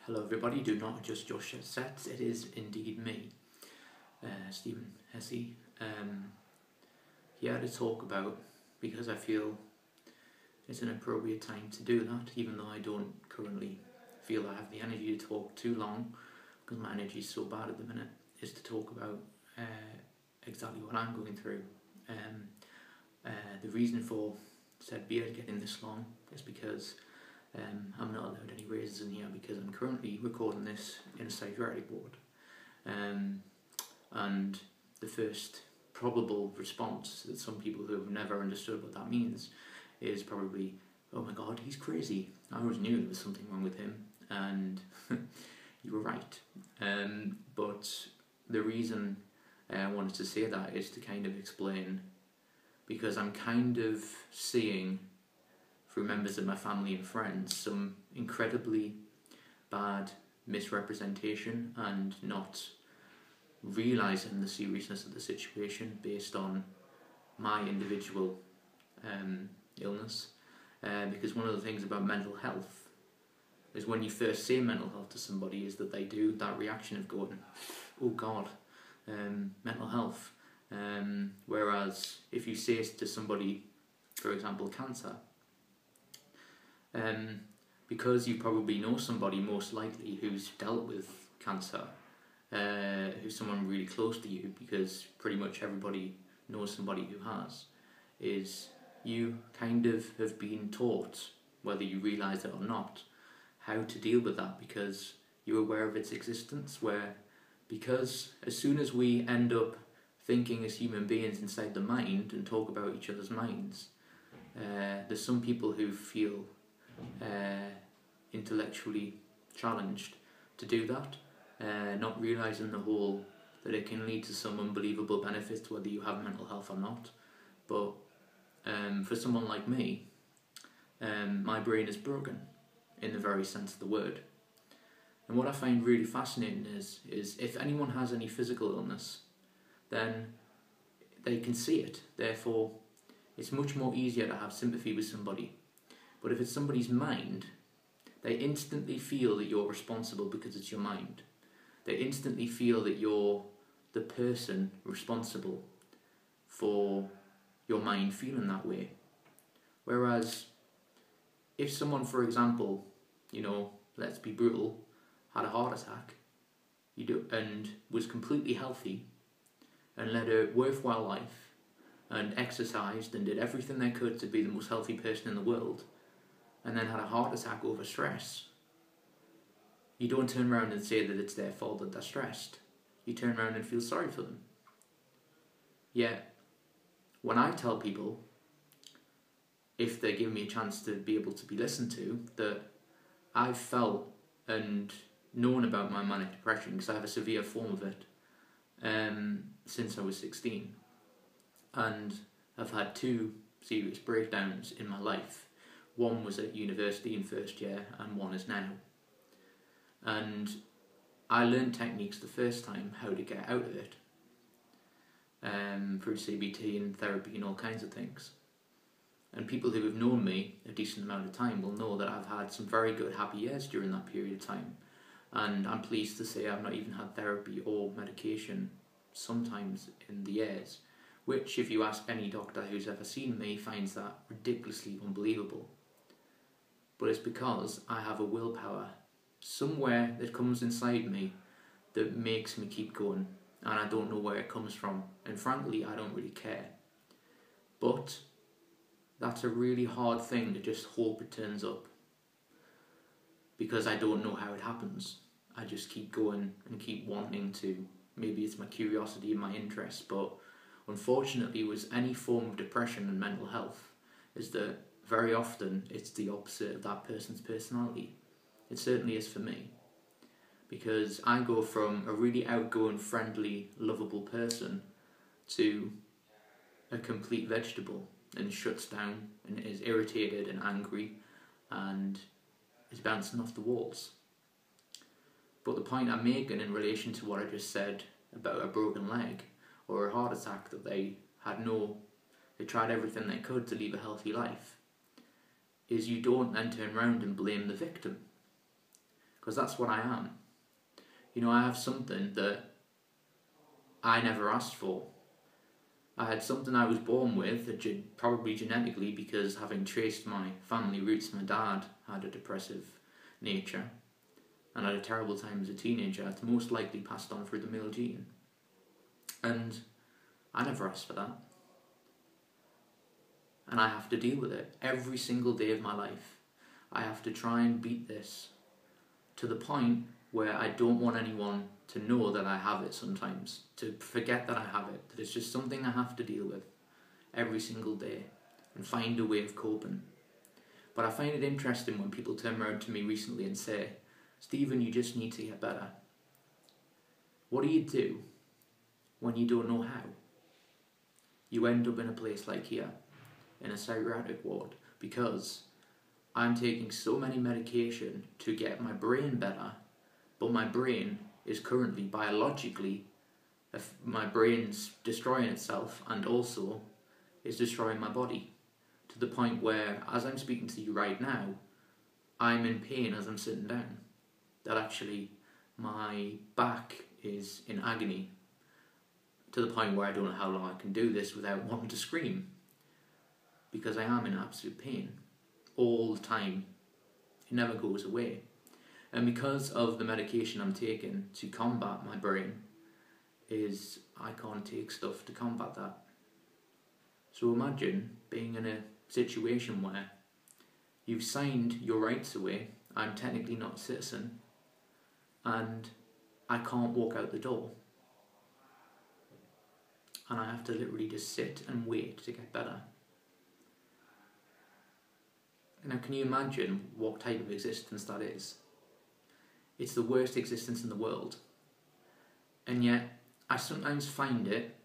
Hello everybody, do not adjust your sets, it is indeed me, Stephen Hesse, here to talk about, because I feel it's an appropriate time to do that, even though I don't currently feel I have the energy to talk too long, because my energy is so bad at the minute, is to talk about exactly what I'm going through. The reason for said beard getting this long is because I'm not allowed any razors in here because I'm currently recording this in a psychiatric ward. And the first probable response that some people who have never understood what that means is probably, oh my god, he's crazy. I always knew there was something wrong with him, and you were right. But the reason I wanted to say that is to kind of explain, because I'm kind of seeing through members of my family and friends some incredibly bad misrepresentation and not realising the seriousness of the situation based on my individual illness. Because one of the things about mental health is when you first say mental health to somebody is that they do that reaction of going, oh god, mental health. Whereas if you say to somebody, for example, cancer, because you probably know somebody most likely who's dealt with cancer, who's someone really close to you, because pretty much everybody knows somebody who has, is you kind of have been taught, whether you realise it or not, how to deal with that, because you're aware of its existence, because as soon as we end up thinking as human beings inside the mind and talk about each other's minds, there's some people who feel intellectually challenged to do that, not realising that it can lead to some unbelievable benefits whether you have mental health or not. But for someone like me, my brain is broken in the very sense of the word. And what I find really fascinating is if anyone has any physical illness, then they can see it. Therefore, it's much more easier to have sympathy with somebody. But if it's somebody's mind, they instantly feel that you're responsible because it's your mind. They instantly feel that you're the person responsible for your mind feeling that way. Whereas, if someone, for example, let's be brutal, had a heart attack, and was completely healthy, and led a worthwhile life, and exercised and did everything they could to be the most healthy person in the world, and then had a heart attack over stress, you don't turn around and say that it's their fault that they're stressed. You turn around and feel sorry for them. Yet, when I tell people, if they give me a chance to be able to be listened to, that I've felt and known about my manic depression, because I have a severe form of it, since I was 16, and I've had 2 serious breakdowns in my life. One was at university in first year, and one is now. And I learned techniques the first time how to get out of it, through CBT and therapy and all kinds of things. And people who have known me a decent amount of time will know that I've had some very good happy years during that period of time. And I'm pleased to say I've not even had therapy or medication sometimes in the years, which, if you ask any doctor who's ever seen me, finds that ridiculously unbelievable. But it's because I have a willpower somewhere that comes inside me that makes me keep going, and I don't know where it comes from, and frankly I don't really care. But that's a really hard thing to just hope it turns up, because I don't know how it happens. I just keep going and keep wanting to. Maybe it's my curiosity and my interest, but unfortunately with any form of depression and mental health is that very often it's the opposite of that person's personality. It certainly is for me, because I go from a really outgoing, friendly, lovable person to a complete vegetable, and shuts down and is irritated and angry and is bouncing off the walls. But the point I'm making in relation to what I just said about a broken leg or a heart attack, that they tried everything they could to live a healthy life, is you don't then turn around and blame the victim. because that's what I am. You know, I have something that I never asked for. I had something I was born with, probably genetically, because having traced my family roots, my dad had a depressive nature and had a terrible time as a teenager. It's most likely passed on through the male gene. And I never asked for that. And I have to deal with it every single day of my life. I have to try and beat this to the point where I don't want anyone to know that I have it sometimes, to forget that I have it, that it's just something I have to deal with every single day and find a way of coping. But I find it interesting when people turn around to me recently and say, Stephen, you just need to get better. What do you do when you don't know how? You end up in a place like here, in a psychiatric ward, because I'm taking so many medication to get my brain better, but my brain is currently biologically, my brain's destroying itself and also is destroying my body to the point where, as I'm speaking to you right now, I'm in pain as I'm sitting down. That actually my back is in agony to the point where I don't know how long I can do this without wanting to scream, because I am in absolute pain all the time. It never goes away. And because of the medication I'm taking to combat my brain, I can't take stuff to combat that. So imagine being in a situation where you've signed your rights away, I'm technically not a citizen, and I can't walk out the door. And I have to literally just sit and wait to get better. Now, can you imagine what type of existence that is? It's the worst existence in the world. And yet, I sometimes find it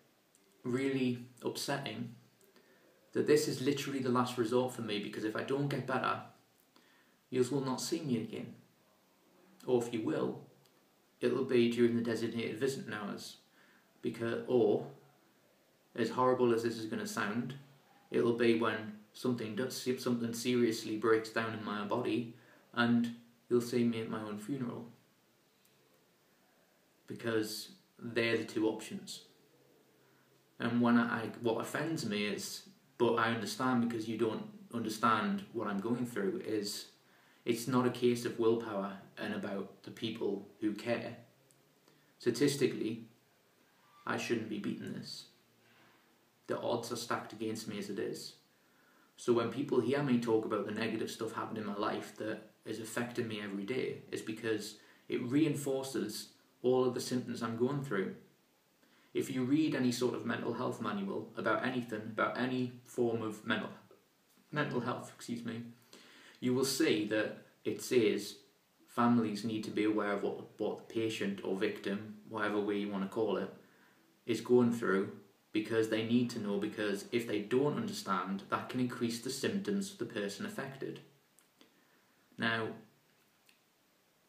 really upsetting that this is literally the last resort for me, because if I don't get better, you will not see me again. Or if you will, it'll be during the designated visiting hours. Or, as horrible as this is going to sound, it'll be when something seriously breaks down in my body and you'll see me at my own funeral. Because they're the two options. And what offends me is, but I understand because you don't understand what I'm going through, is it's not a case of willpower and about the people who care. Statistically, I shouldn't be beating this. The odds are stacked against me as it is. So when people hear me talk about the negative stuff happening in my life that is affecting me every day, it's because it reinforces all of the symptoms I'm going through. If you read any sort of mental health manual about anything, about any form of mental health, you will see that it says families need to be aware of what the patient or victim, whatever way you want to call it, is going through, because they need to know, because if they don't understand, that can increase the symptoms of the person affected. Now,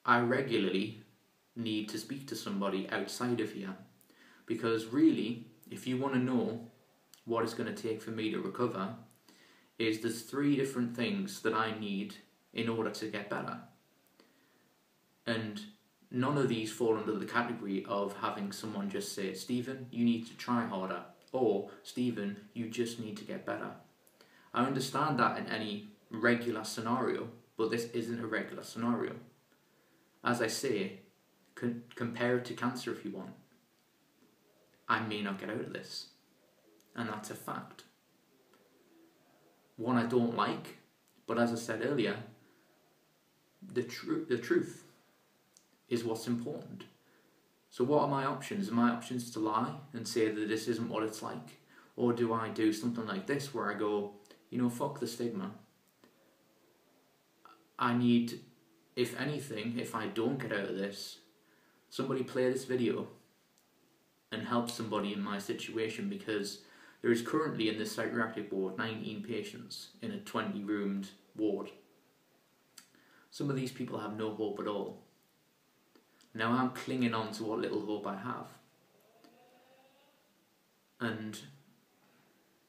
I regularly need to speak to somebody outside of here, because really, if you want to know what it's going to take for me to recover, there's 3 different things that I need in order to get better. And none of these fall under the category of having someone just say, Stephen, you need to try harder, or Stephen, you just need to get better. I understand that in any regular scenario, but this isn't a regular scenario. As I say, compare it to cancer if you want. I may not get out of this, and that's a fact. One I don't like, but as I said earlier, the truth is what's important. So what are my options? Are my options to lie and say that this isn't what it's like? Or do I do something like this where I go, fuck the stigma. I need, if anything, if I don't get out of this, somebody play this video and help somebody in my situation, because there is currently in this psychiatric ward 19 patients in a 20-roomed ward. Some of these people have no hope at all. Now I'm clinging on to what little hope I have. And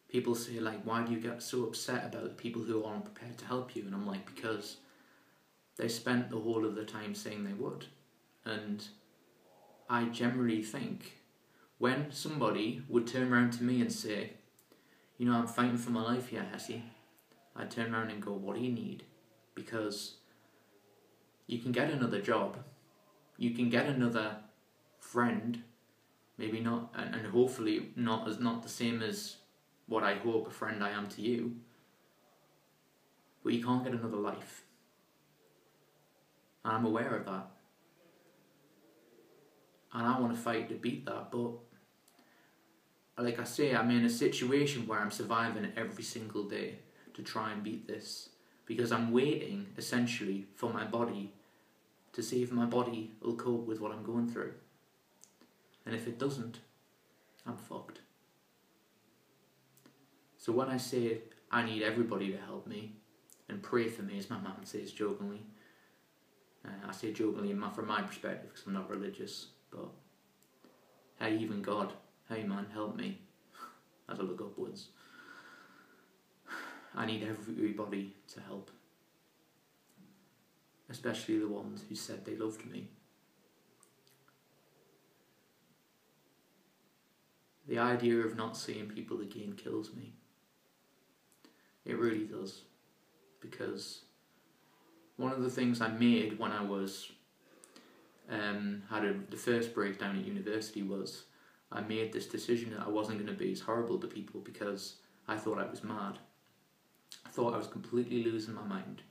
people say, why do you get so upset about the people who aren't prepared to help you? And I'm like, because they spent the whole of the time saying they would. And I generally think when somebody would turn around to me and say, you know, I'm fighting for my life here, Hesse, I'd turn around and go, what do you need? Because you can get another job, you can get another friend, maybe not, and hopefully not the same as what I hope a friend I am to you, but you can't get another life. And I'm aware of that. And I want to fight to beat that, but like I say, I'm in a situation where I'm surviving every single day to try and beat this, because I'm waiting, essentially, for my body to see if my body will cope with what I'm going through. And if it doesn't, I'm fucked. So when I say I need everybody to help me and pray for me, as my mum says jokingly, I say jokingly from my perspective because I'm not religious, but hey, even God, hey man, help me as I look upwards. I need everybody to help, especially the ones who said they loved me. The idea of not seeing people again kills me. It really does. Because one of the things I made when I was the first breakdown at university was I made this decision that I wasn't going to be as horrible to people because I thought I was mad. I thought I was completely losing my mind.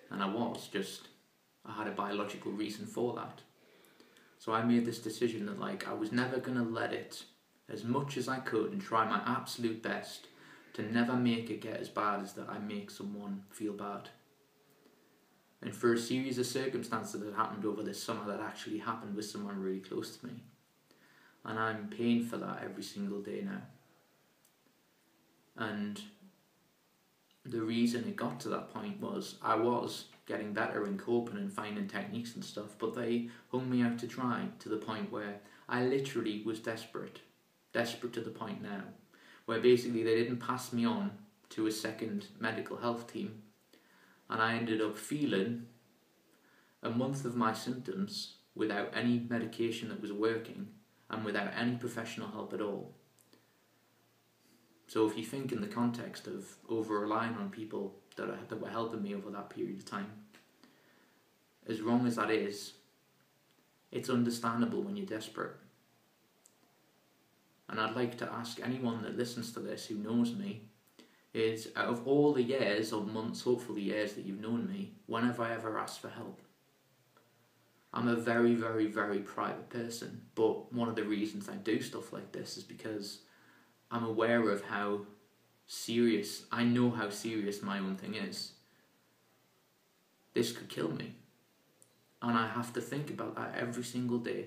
And I was, just I had a biological reason for that. So I made this decision that I was never going to let it, as much as I could, and try my absolute best to never make it get as bad as that I make someone feel bad. And for a series of circumstances that happened over this summer, that actually happened with someone really close to me. And I'm paying for that every single day now. And the reason it got to that point was I was getting better in coping and finding techniques and stuff, but they hung me out to dry to the point where I literally was desperate to the point now where basically they didn't pass me on to a second medical health team, and I ended up feeling a month of my symptoms without any medication that was working and without any professional help at all. So if you think in the context of over-relying on people that were helping me over that period of time, as wrong as that is, it's understandable when you're desperate. And I'd like to ask anyone that listens to this who knows me, is out of all the years or months, hopefully years that you've known me, when have I ever asked for help? I'm a very, very, very private person, but one of the reasons I do stuff like this is because I'm aware of how serious, I know how serious my own thing is. This could kill me. And I have to think about that every single day,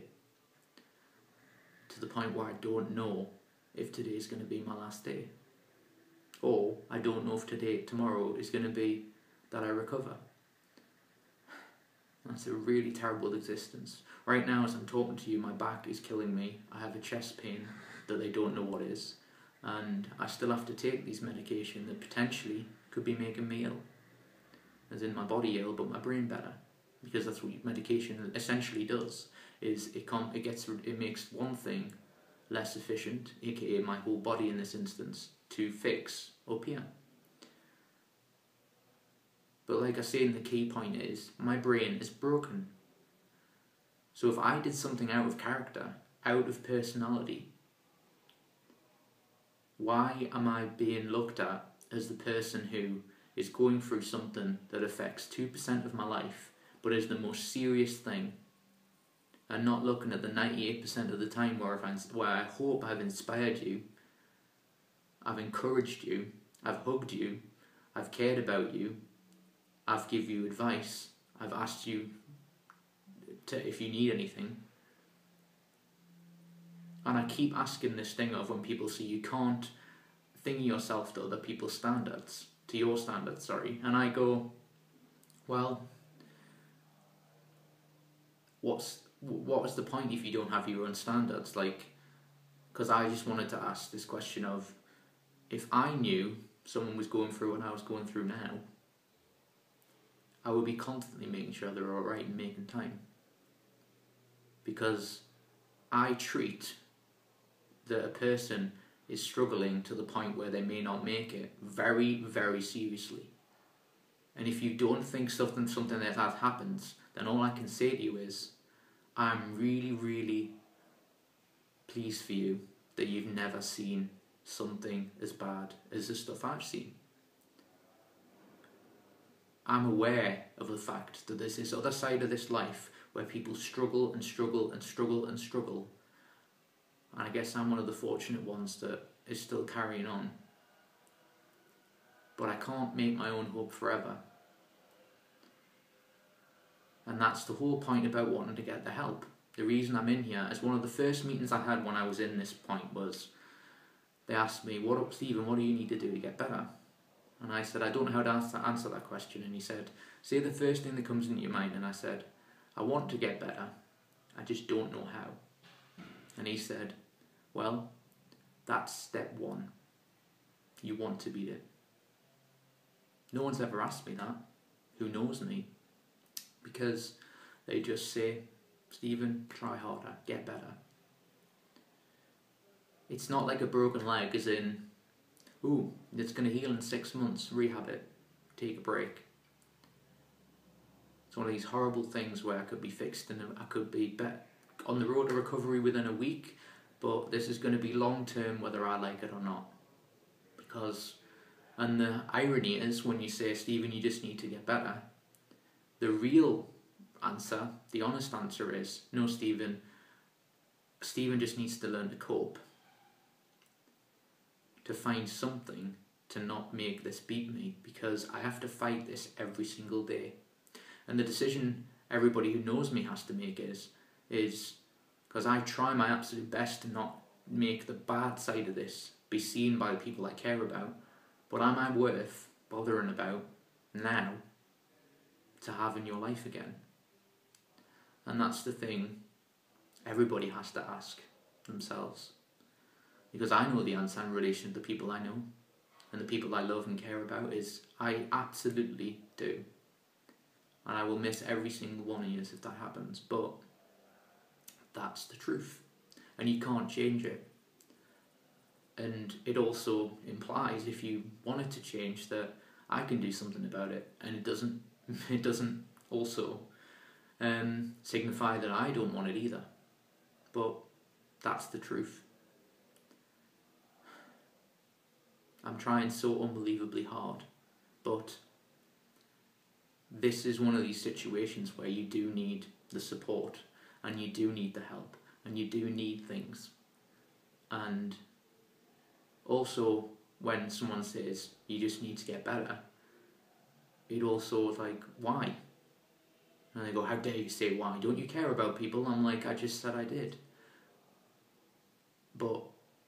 to the point where I don't know if today is going to be my last day. Or I don't know if tomorrow is going to be that I recover. That's a really terrible existence. Right now, as I'm talking to you, my back is killing me. I have a chest pain that they don't know what is. And I still have to take these medication that potentially could be making me ill. As in my body ill, but my brain better. Because that's what medication essentially does. Is it makes one thing less efficient, aka my whole body in this instance, to fix up here. But like I say, the key point is, my brain is broken. So if I did something out of character, out of personality, why am I being looked at as the person who is going through something that affects 2% of my life, but is the most serious thing, and not looking at the 98% of the time where I hope I've inspired you, I've encouraged you, I've hugged you, I've cared about you, I've given you advice, I've asked you if you need anything. And I keep asking this thing of when people say you can't thingy yourself to other people's standards, to your standards, sorry. And I go, well, what was the point if you don't have your own standards? Because I just wanted to ask this question of, if I knew someone was going through what I was going through now, I would be constantly making sure they're alright and making time. Because I treat that a person is struggling to the point where they may not make it very, very seriously. And if you don't think something like that happens, then all I can say to you is, I'm really, really pleased for you that you've never seen something as bad as the stuff I've seen. I'm aware of the fact that there's this other side of this life where people struggle and struggle and struggle and struggle. And I guess I'm one of the fortunate ones that is still carrying on. But I can't make my own hope forever. And that's the whole point about wanting to get the help. The reason I'm in here, as one of the first meetings I had when I was in this point was, they asked me, Stephen, what do you need to do to get better? And I said, I don't know how to answer that question. And he said, say the first thing that comes into your mind. And I said, I want to get better. I just don't know how. And he said, well, that's step one. You want to beat it. No one's ever asked me that, who knows me, because they just say, Stephen, try harder, get better. It's not like a broken leg, as in, ooh, it's going to heal in 6 months, rehab it, take a break. It's one of these horrible things where I could be fixed and I could be on the road to recovery within a week, but this is going to be long term whether I like it or not. And the irony is, when you say, Stephen, you just need to get better, the real answer, the honest answer is, no, Stephen just needs to learn to cope. To find something to not make this beat me, because I have to fight this every single day. And the decision everybody who knows me has to make is because I try my absolute best to not make the bad side of this be seen by the people I care about, but am I worth bothering about now to have in your life again? And that's the thing everybody has to ask themselves. Because I know the answer in relation to the people I know and the people I love and care about is I absolutely do. And I will miss every single one of you if that happens. But that's the truth. And you can't change it. And it also implies, if you want it to change, that I can do something about it. And it doesn't also signify that I don't want it either. But that's the truth. I'm trying so unbelievably hard, but this is one of these situations where you do need the support, and you do need the help, and you do need things. And also, when someone says you just need to get better, it also is like, why? And they go, how dare you say why? Don't you care about people? I'm like, I just said I did. But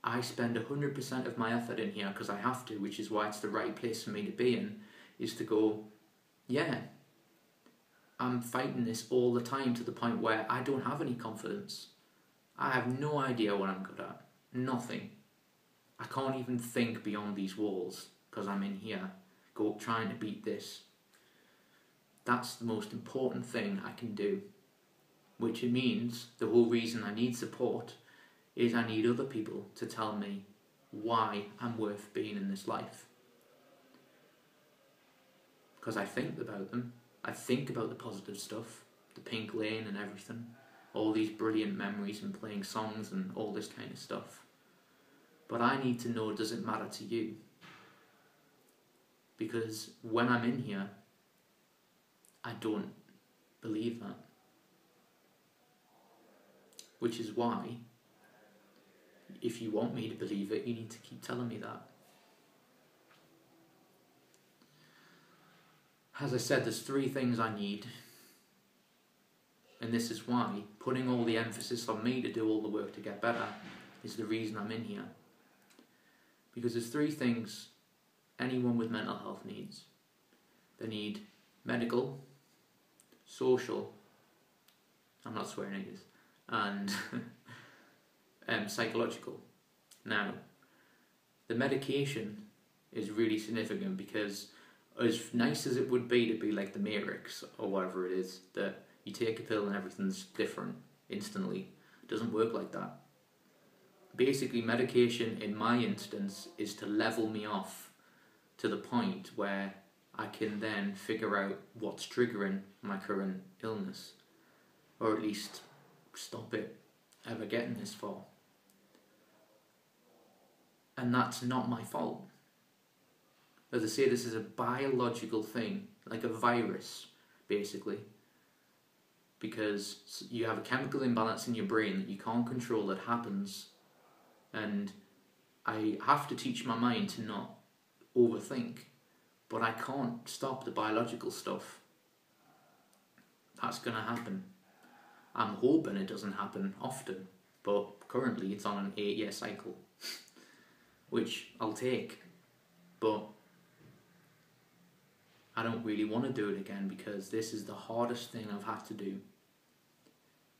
I spend 100% of my effort in here because I have to, which is why it's the right place for me to be in, is to go, yeah, I'm fighting this all the time to the point where I don't have any confidence. I have no idea what I'm good at. Nothing. I can't even think beyond these walls because I'm in here, trying to beat this. That's the most important thing I can do, which it means the whole reason I need support is I need other people to tell me why I'm worth being in this life. Because I think about them. I think about the positive stuff, the pink lane and everything, all these brilliant memories and playing songs and all this kind of stuff. But I need to know, does it matter to you? Because when I'm in here, I don't believe that. Which is why, if you want me to believe it, you need to keep telling me that. As I said, there's 3 things I need. And this is why putting all the emphasis on me to do all the work to get better is the reason I'm in here. Because there's 3 things anyone with mental health needs. They need medical, social, I'm not swearing at this, and psychological. Now, the medication is really significant because as nice as it would be to be like the Matrix or whatever it is, that you take a pill and everything's different instantly, it doesn't work like that. Basically, medication in my instance is to level me off to the point where I can then figure out what's triggering my current illness, or at least stop it ever getting this far. And that's not my fault. As I say, this is a biological thing, like a virus, basically. Because you have a chemical imbalance in your brain that you can't control that happens, and I have to teach my mind to not overthink, but I can't stop the biological stuff. That's going to happen. I'm hoping it doesn't happen often, but currently it's on an 8-year cycle, which I'll take, but I don't really want to do it again because this is the hardest thing I've had to do.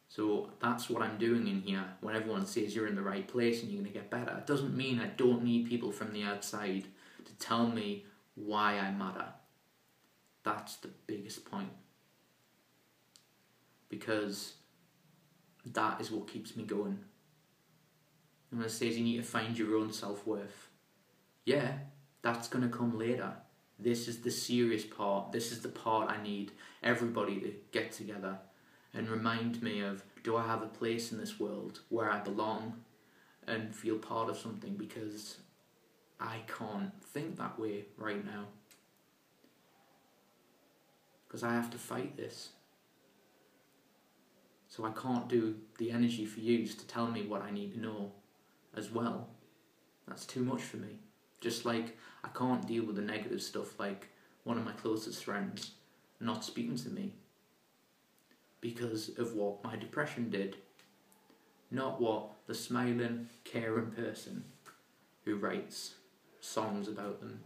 So that's what I'm doing in here. When everyone says you're in the right place and you're going to get better, it doesn't mean I don't need people from the outside to tell me why I matter. That's the biggest point. Because that is what keeps me going. And when it says you need to find your own self-worth, yeah, that's going to come later. This is the serious part. This is the part I need everybody to get together and remind me of, do I have a place in this world where I belong and feel part of something, because I can't think that way right now. Because I have to fight this. So I can't do the energy for you to tell me what I need to know as well. That's too much for me. Just like I can't deal with the negative stuff, like one of my closest friends not speaking to me because of what my depression did, not what the smiling, caring person who writes songs about them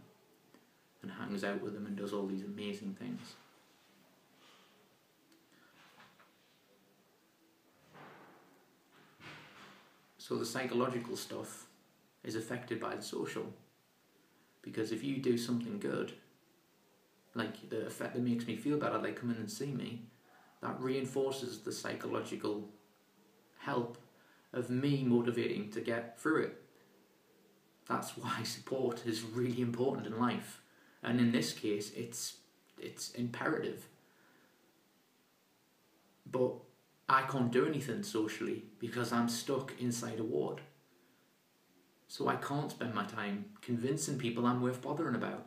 and hangs out with them and does all these amazing things. So the psychological stuff is affected by the social. Because if you do something good, like the effect that makes me feel better, like come in and see me, that reinforces the psychological help of me motivating to get through it. That's why support is really important in life. And in this case, it's imperative. But I can't do anything socially because I'm stuck inside a ward. So I can't spend my time convincing people I'm worth bothering about.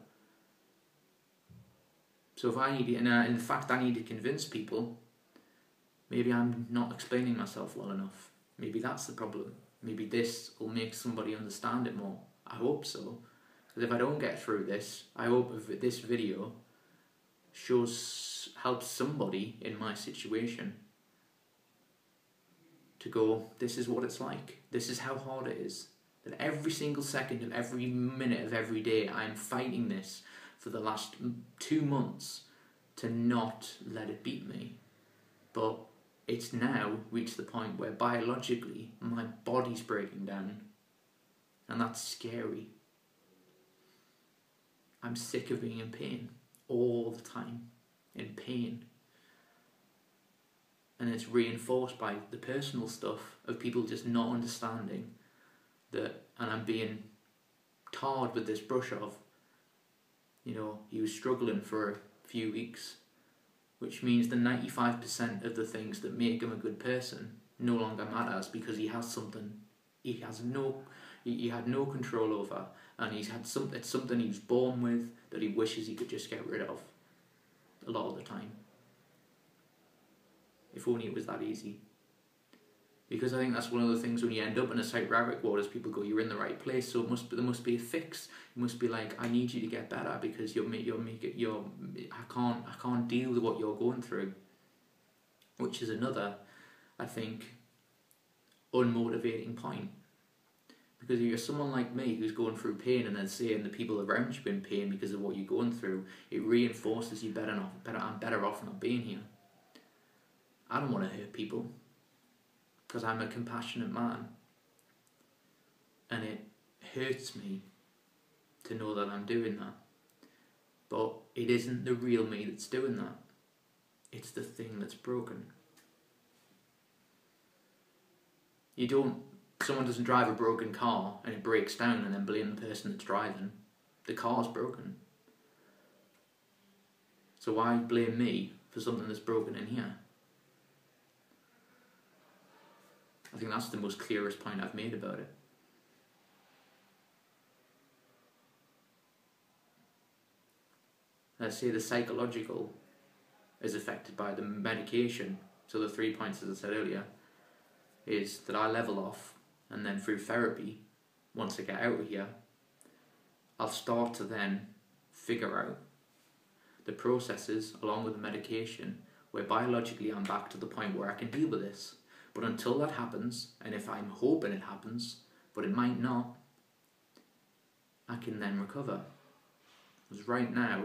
So if I need to, in fact I need to convince people, maybe I'm not explaining myself well enough. Maybe that's the problem. Maybe this will make somebody understand it more. I hope so. Because if I don't get through this, I hope if this video helps somebody in my situation to go, this is what it's like. This is how hard it is. That every single second of every minute of every day I'm fighting this for the last 2 months to not let it beat me. But it's now reached the point where biologically my body's breaking down, and that's scary. I'm sick of being in pain all the time, in pain. And it's reinforced by the personal stuff of people just not understanding that, and I'm being tarred with this brush of, he was struggling for a few weeks, which means the 95% of the things that make him a good person no longer matters because he has something he had no control over, and it's something he was born with that he wishes he could just get rid of a lot of the time. If only it was that easy. Because I think that's one of the things when you end up in a psychiatric ward is people go, you're in the right place, so there must be a fix. It must be like, I need you to get better because I can't deal with what you're going through. Which is another, I think, unmotivating point. Because if you're someone like me who's going through pain and then saying the people around you in pain because of what you're going through, it reinforces you I'm better off not being here. I don't want to hurt people, because I'm a compassionate man, and it hurts me to know that I'm doing that. But it isn't the real me that's doing that. It's the thing that's broken. Someone doesn't drive a broken car and it breaks down and then blame the person that's driving. The car's broken. So why blame me for something that's broken in here? I think that's the most clearest point I've made about it. Let's say the psychological is affected by the medication. So the 3 points, as I said earlier, is that I level off, and then through therapy, once I get out of here, I'll start to then figure out the processes along with the medication where biologically I'm back to the point where I can deal with this. But until that happens, and if I'm hoping it happens, but it might not, I can then recover. Because right now,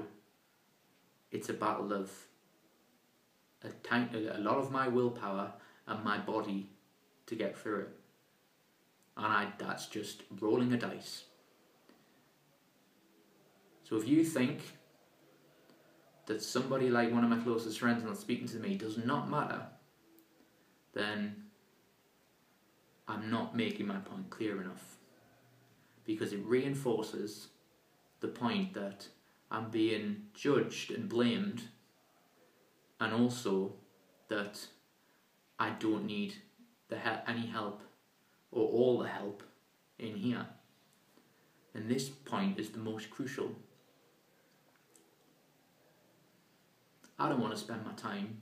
it's a battle of a lot of my willpower and my body to get through it. And that's just rolling a dice. So if you think that somebody like one of my closest friends not speaking to me does not matter, then I'm not making my point clear enough. Because it reinforces the point that I'm being judged and blamed, and also that I don't need any help or all the help in here. And this point is the most crucial. I don't want to spend my time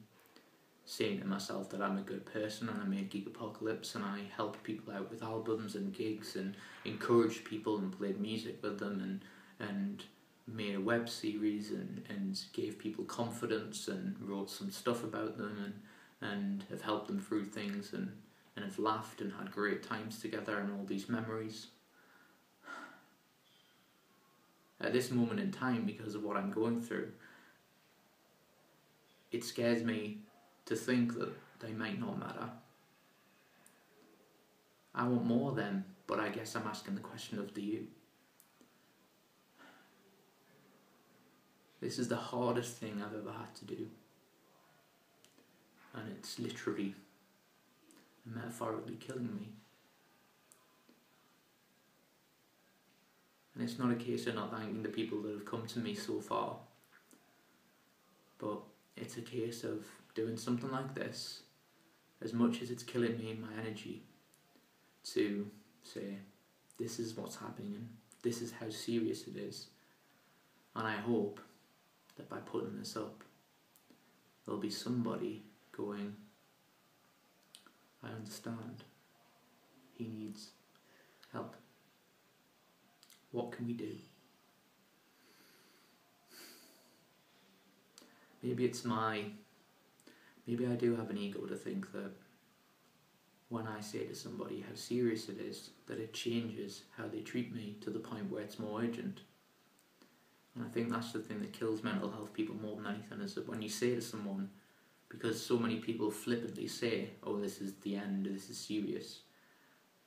saying to myself that I'm a good person and I make Geek Apocalypse and I help people out with albums and gigs and encouraged people and played music with them and made a web series and gave people confidence and wrote some stuff about them and have helped them through things and have laughed and had great times together and all these memories. At this moment in time, because of what I'm going through, it scares me to think that they might not matter. I want more of them, but I guess I'm asking the question of do you? This is the hardest thing I've ever had to do. And it's literally and metaphorically killing me. And it's not a case of not thanking the people that have come to me so far, but it's a case of doing something like this, as much as it's killing me in my energy, to say, this is what's happening, this is how serious it is, and I hope that by putting this up, there'll be somebody going, I understand, he needs help. What can we do? Maybe I do have an ego to think that when I say to somebody how serious it is, that it changes how they treat me to the point where it's more urgent. And I think that's the thing that kills mental health people more than anything, is that when you say to someone, because so many people flippantly say, oh, this is the end, this is serious,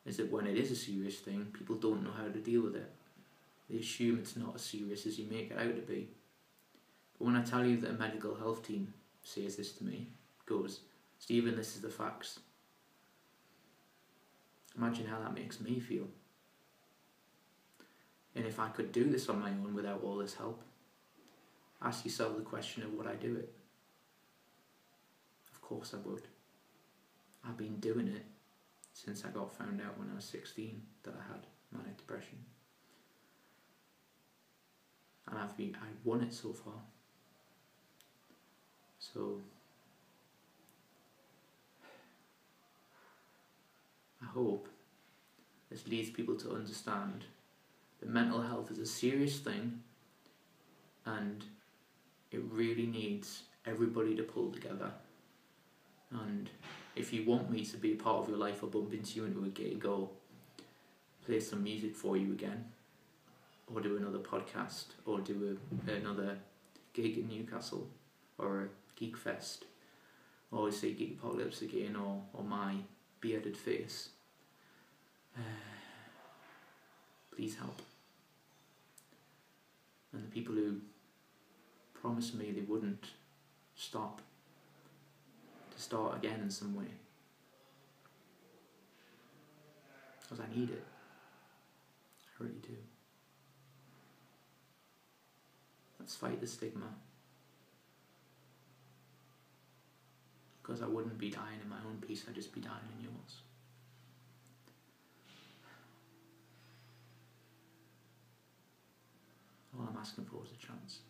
is that when it is a serious thing, people don't know how to deal with it. They assume it's not as serious as you make it out to be. But when I tell you that a medical health team says this to me, goes, Stephen, this is the facts. Imagine how that makes me feel. And if I could do this on my own without all this help, ask yourself the question of would I do it? Of course I would. I've been doing it since I got found out when I was 16 that I had manic depression. And I won it so far. So I hope this leads people to understand that mental health is a serious thing and it really needs everybody to pull together. And if you want me to be a part of your life or bump into you into a gig or play some music for you again, or do another podcast, or do another gig in Newcastle, or a Geek Fest, or say Geek Apocalypse again, or my bearded face, please help. And the people who promised me they wouldn't stop, to start again in some way. Because I need it. I really do. Let's fight the stigma. Because I wouldn't be dying in my own peace, I'd just be dying in yours. All I'm asking for is a chance.